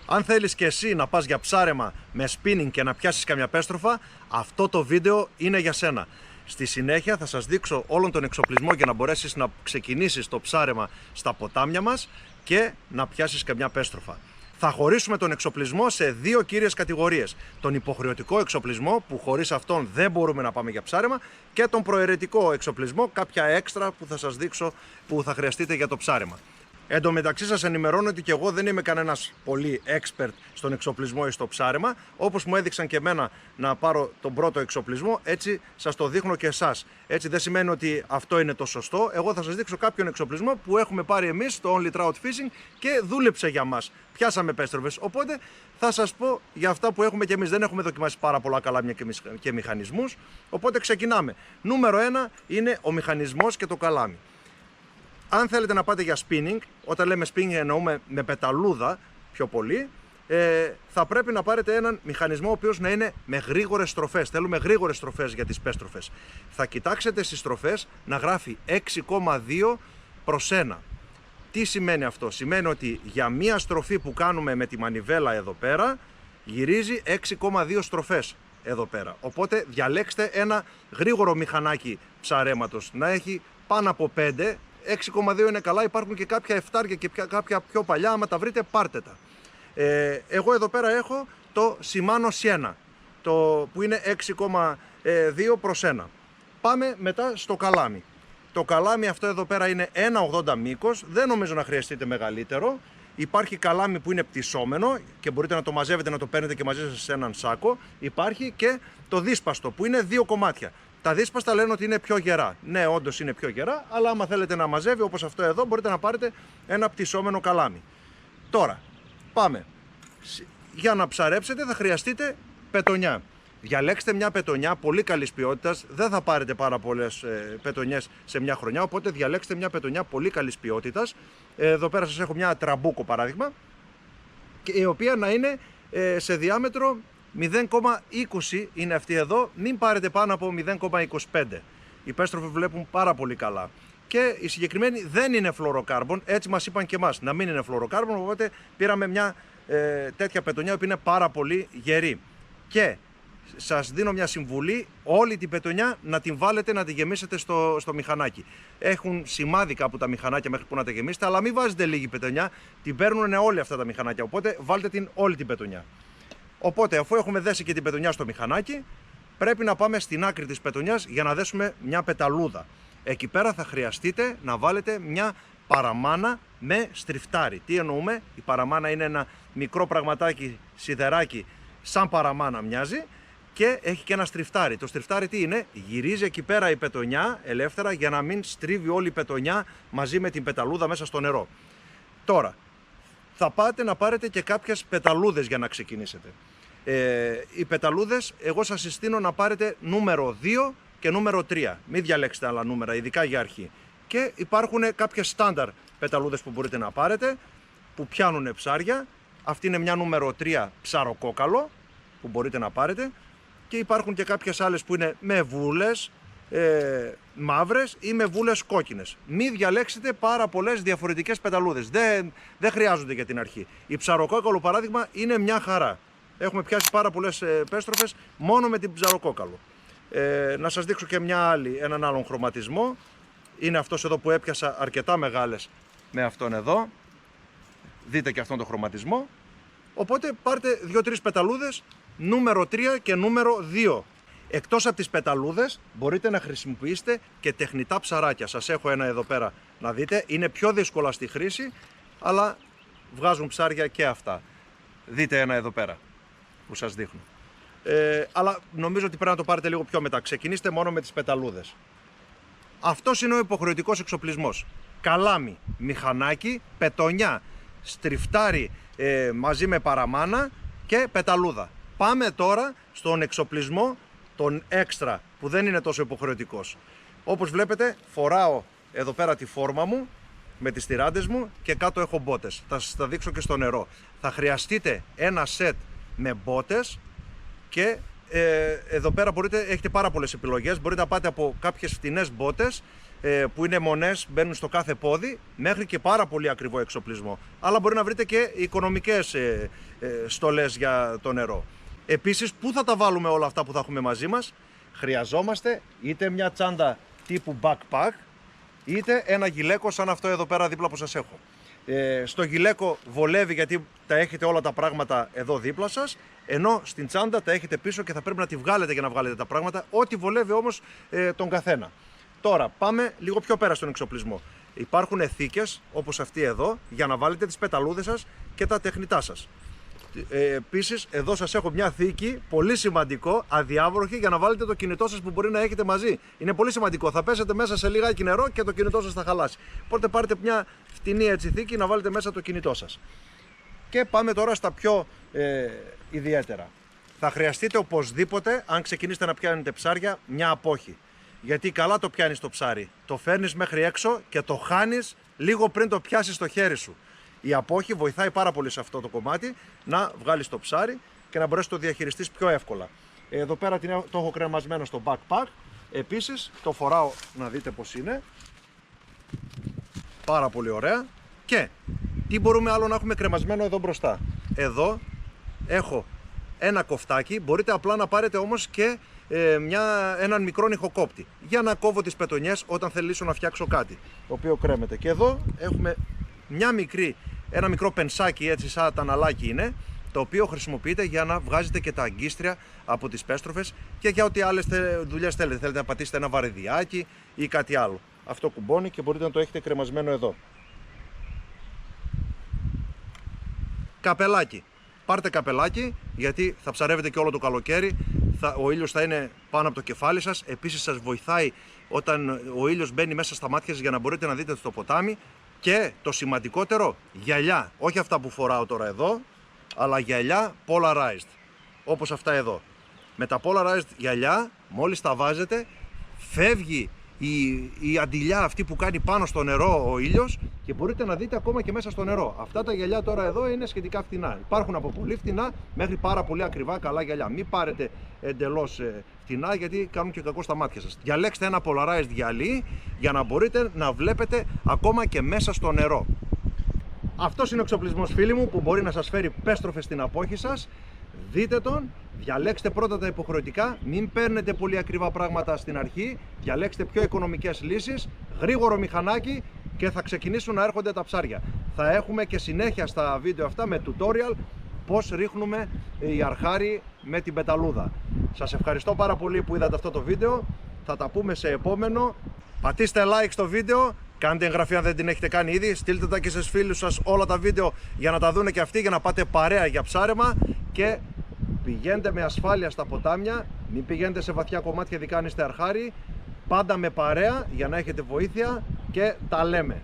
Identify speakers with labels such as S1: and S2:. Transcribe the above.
S1: Αν θέλεις και εσύ να πας για ψάρεμα με spinning και να πιάσεις καμιά πέστροφα, αυτό το βίντεο είναι για σένα. Στη συνέχεια θα σας δείξω όλον τον εξοπλισμό για να μπορέσεις να ξεκινήσεις το ψάρεμα στα ποτάμια μας και να πιάσεις καμιά πέστροφα. Θα χωρίσουμε τον εξοπλισμό σε δύο κύριες κατηγορίες. Τον υποχρεωτικό εξοπλισμό, που χωρίς αυτόν δεν μπορούμε να πάμε για ψάρεμα, και τον προαιρετικό εξοπλισμό, κάποια έξτρα που θα σας δείξω που θα χρειαστείτε για το ψάρεμα. Εν τω μεταξύ σας ενημερώνω ότι και εγώ δεν είμαι κανένας πολύ expert στον εξοπλισμό ή στο ψάρεμα. Όπως μου έδειξαν και εμένα να πάρω τον πρώτο εξοπλισμό, έτσι σας το δείχνω και εσάς. Έτσι δεν σημαίνει ότι αυτό είναι το σωστό. Εγώ θα σας δείξω κάποιον εξοπλισμό που έχουμε πάρει εμείς στο Only Trout Fishing και δούλεψε για μας. Πιάσαμε πέστροφες. Οπότε θα σας πω για αυτά που έχουμε και εμείς. Δεν έχουμε δοκιμάσει πάρα πολλά καλάμια και μηχανισμούς. Οπότε ξεκινάμε. Νούμερο 1 είναι ο μηχανισμός και το καλάμι. Αν θέλετε να πάτε για spinning, όταν λέμε spinning εννοούμε με πεταλούδα πιο πολύ, θα πρέπει να πάρετε έναν μηχανισμό ο οποίος να είναι με γρήγορες στροφές. Θέλουμε γρήγορες στροφές για τις πέστροφες. Θα κοιτάξετε στις στροφές να γράφει 6,2 προς 1. Τι σημαίνει αυτό? Σημαίνει ότι για μία στροφή που κάνουμε με τη μανιβέλα εδώ πέρα, γυρίζει 6,2 στροφές εδώ πέρα. Οπότε διαλέξτε ένα γρήγορο μηχανάκι ψαρέματος, να έχει πάνω από 5. 6,2 είναι καλά, υπάρχουν και κάποια εφτάρια και κάποια πιο παλιά, άμα τα βρείτε πάρτε τα. Εγώ εδώ πέρα έχω το Shimano Sienna, που είναι 6,2 προς 1. Πάμε μετά στο καλάμι. Το καλάμι αυτό εδώ πέρα είναι 1,80 μήκος, δεν νομίζω να χρειαστείτε μεγαλύτερο. Υπάρχει καλάμι που είναι πτυσσόμενο και μπορείτε να το μαζεύετε, να το παίρνετε και μαζί σας σε έναν σάκο. Υπάρχει και το δύσπαστο που είναι 2 κομμάτια. Τα δύσπαστα λένε ότι είναι πιο γερά. Ναι, όντως είναι πιο γερά, αλλά άμα θέλετε να μαζεύει όπως αυτό εδώ, μπορείτε να πάρετε ένα πτυσσόμενο καλάμι. Τώρα, πάμε. Για να ψαρέψετε θα χρειαστείτε πετονιά. Διαλέξτε μια πετονιά πολύ καλής ποιότητας. Δεν θα πάρετε πάρα πολλές πετονιές σε μια χρονιά, οπότε διαλέξτε μια πετονιά πολύ καλής ποιότητας. Εδώ πέρα σας έχω μια τραμπούκο παράδειγμα, η οποία να είναι σε διάμετρο 0,20 είναι αυτή εδώ, μην πάρετε πάνω από 0,25. Οι πέστροφοι βλέπουν πάρα πολύ καλά. Και η συγκεκριμένη δεν είναι φλωροκάρμπον, έτσι μας είπαν και εμάς να μην είναι φλωροκάρμπον, οπότε πήραμε μια τέτοια πετονιά που είναι πάρα πολύ γερή. Και σας δίνω μια συμβουλή, όλη την πετονιά να την βάλετε, να την γεμίσετε στο μηχανάκι. Έχουν σημάδι κάπου τα μηχανάκια μέχρι που να τα γεμίσετε, αλλά μην βάζετε λίγη πετονιά, την παίρνουν όλα αυτά τα μηχανάκια, οπότε βάλτε την όλη την πετονιά. Οπότε, αφού έχουμε δέσει και την πετονιά στο μηχανάκι, πρέπει να πάμε στην άκρη της πετονιάς για να δέσουμε μια πεταλούδα. Εκεί πέρα θα χρειαστείτε να βάλετε μια παραμάνα με στριφτάρι. Τι εννοούμε? Η παραμάνα είναι ένα μικρό πραγματάκι, σιδεράκι, σαν παραμάνα μοιάζει και έχει και ένα στριφτάρι. Το στριφτάρι τι είναι? Γυρίζει εκεί πέρα η πετονιά ελεύθερα για να μην στρίβει όλη η πετονιά μαζί με την πεταλούδα μέσα στο νερό. Τώρα, θα πάτε να πάρετε και κάποιες πεταλούδες για να ξεκινήσετε. Οι πεταλούδες, εγώ σας συστήνω να πάρετε νούμερο 2 και νούμερο 3. Μην διαλέξετε άλλα νούμερα, ειδικά για αρχή. Και υπάρχουν κάποιες στάνταρ πεταλούδες που μπορείτε να πάρετε, που πιάνουν ψάρια. Αυτή είναι μια νούμερο 3 ψαροκόκαλο, που μπορείτε να πάρετε. Και υπάρχουν και κάποιες άλλες που είναι με βούλες μαύρες ή με βούλες κόκκινες. Μην διαλέξετε πάρα πολλές διαφορετικές πεταλούδες. Δεν χρειάζονται για την αρχή. Η ψαροκόκαλο παράδειγμα είναι μια χαρά. Έχουμε πιάσει πάρα πολλές πέστροφες μόνο με την ψαροκόκαλο. Να σας δείξω και έναν άλλον χρωματισμό. Είναι αυτός εδώ που έπιασα αρκετά μεγάλες με αυτόν εδώ. Δείτε και αυτόν τον χρωματισμό. Οπότε πάρτε 2-3 πεταλούδες, νούμερο 3 και νούμερο 2. Εκτός από τις πεταλούδες μπορείτε να χρησιμοποιήσετε και τεχνητά ψαράκια. Σας έχω ένα εδώ πέρα να δείτε. Είναι πιο δύσκολα στη χρήση, αλλά βγάζουν ψάρια και αυτά. Δείτε ένα εδώ πέρα που σας δείχνω. Αλλά νομίζω ότι πρέπει να το πάρετε λίγο πιο μετά. Ξεκινήστε μόνο με τις πεταλούδες. Αυτός είναι ο υποχρεωτικός εξοπλισμός. Καλάμι, μηχανάκι, πετονιά, στριφτάρι μαζί με παραμάνα και πεταλούδα. Πάμε τώρα στον εξοπλισμό, τον έξτρα, που δεν είναι τόσο υποχρεωτικός. Όπως βλέπετε, φοράω εδώ πέρα τη φόρμα μου με τις τυράντες μου και κάτω έχω μπότες. Θα σας τα δείξω και στο νερό. Θα χρειαστείτε ένα σετ με μπότες και εδώ πέρα έχετε πάρα πολλές επιλογές. Μπορείτε να πάτε από κάποιες φτηνές μπότες που είναι μονές, μπαίνουν στο κάθε πόδι, μέχρι και πάρα πολύ ακριβό εξοπλισμό. Αλλά μπορεί να βρείτε και οικονομικές στολές για το νερό. Επίσης, πού θα τα βάλουμε όλα αυτά που θα έχουμε μαζί μας? Χρειαζόμαστε είτε μια τσάντα τύπου backpack, είτε ένα γυλαίκο σαν αυτό εδώ πέρα δίπλα που σας έχω. Στο γυλαίκο βολεύει γιατί τα έχετε όλα τα πράγματα εδώ δίπλα σας, ενώ στην τσάντα τα έχετε πίσω και θα πρέπει να τη βγάλετε για να βγάλετε τα πράγματα, ό,τι βολεύει όμως τον καθένα. Τώρα πάμε λίγο πιο πέρα στον εξοπλισμό. Υπάρχουν θήκες όπως αυτή εδώ για να βάλετε τις πεταλούδες σας και τα τεχνητά σας. Επίσης εδώ σας έχω μια θήκη, πολύ σημαντικό, αδιάβροχη, για να βάλετε το κινητό σας που μπορεί να έχετε μαζί. Είναι πολύ σημαντικό, θα πέσετε μέσα σε λιγάκι νερό και το κινητό σας θα χαλάσει. Οπότε πάρτε μια φτηνή έτσι θήκη να βάλετε μέσα το κινητό σας. Και πάμε τώρα στα πιο ιδιαίτερα. Θα χρειαστείτε οπωσδήποτε, αν ξεκινήσετε να πιάνετε ψάρια, μια απόχη. Γιατί καλά το πιάνεις το ψάρι, το φέρνεις μέχρι έξω και το χάνεις λίγο πριν το πιάσεις στο χέρι σου. Η απόχη βοηθάει πάρα πολύ σε αυτό το κομμάτι να βγάλεις το ψάρι και να μπορέσεις να το διαχειριστείς πιο εύκολα. Εδώ πέρα το έχω κρεμασμένο στο backpack. Επίσης το φοράω να δείτε πως είναι. Πάρα πολύ ωραία. Και τι μπορούμε άλλο να έχουμε κρεμασμένο εδώ μπροστά? Εδώ έχω ένα κοφτάκι, μπορείτε απλά να πάρετε όμως και έναν μικρό νυχοκόπτη για να κόβω τις πετονιές όταν θελήσω να φτιάξω κάτι, το οποίο κρέμεται. Και εδώ έχουμε ένα μικρό πενσάκι, έτσι σαν ταναλάκι είναι, το οποίο χρησιμοποιείται για να βγάζετε και τα αγκίστρια από τις πέστροφες και για ό,τι άλλες δουλειές θέλετε. Θέλετε να πατήσετε ένα βαρυδιάκι ή κάτι άλλο. Αυτό κουμπώνει και μπορείτε να το έχετε κρεμασμένο εδώ. Καπελάκι. Πάρτε καπελάκι, γιατί θα ψαρεύετε και όλο το καλοκαίρι. Ο ήλιος θα είναι πάνω από το κεφάλι σας. Επίσης σας βοηθάει όταν ο ήλιος μπαίνει μέσα στα μάτια σας για να μπορείτε να δείτε το ποτάμι. Και το σημαντικότερο, γυαλιά. Όχι αυτά που φοράω τώρα εδώ, αλλά γυαλιά polarized. Όπως αυτά εδώ. Με τα polarized γυαλιά, μόλις τα βάζετε, φεύγει η αντιλιά αυτή που κάνει πάνω στο νερό ο ήλιος και μπορείτε να δείτε ακόμα και μέσα στο νερό. Αυτά τα γυαλιά τώρα εδώ είναι σχετικά φτηνά. Υπάρχουν από πολύ φτηνά μέχρι πάρα πολύ ακριβά καλά γυαλιά. Μην πάρετε εντελώς φτηνά γιατί κάνουν και κακό στα μάτια σας. Διαλέξτε ένα polarized γυαλί για να μπορείτε να βλέπετε ακόμα και μέσα στο νερό. Αυτός είναι ο εξοπλισμός, φίλοι μου, που μπορεί να σας φέρει πέστροφες στην απόχη σας. Δείτε τον, διαλέξτε πρώτα τα υποχρεωτικά, μην παίρνετε πολύ ακριβά πράγματα στην αρχή, διαλέξτε πιο οικονομικές λύσεις, γρήγορο μηχανάκι και θα ξεκινήσουν να έρχονται τα ψάρια. Θα έχουμε και συνέχεια στα βίντεο αυτά με tutorial πώς ρίχνουμε η αρχάρι με την πεταλούδα. Σας ευχαριστώ πάρα πολύ που είδατε αυτό το βίντεο, θα τα πούμε σε επόμενο. Πατήστε like στο βίντεο, κάντε εγγραφή αν δεν την έχετε κάνει ήδη, στείλτε τα και στους φίλους σας όλα τα βίντεο για να τα δούνε και αυτοί, για να πάτε παρέα για ψάρεμα και πηγαίνετε με ασφάλεια στα ποτάμια, μην πηγαίνετε σε βαθιά κομμάτια ειδικά αν είστε αρχάρι, πάντα με παρέα για να έχετε βοήθεια και τα λέμε.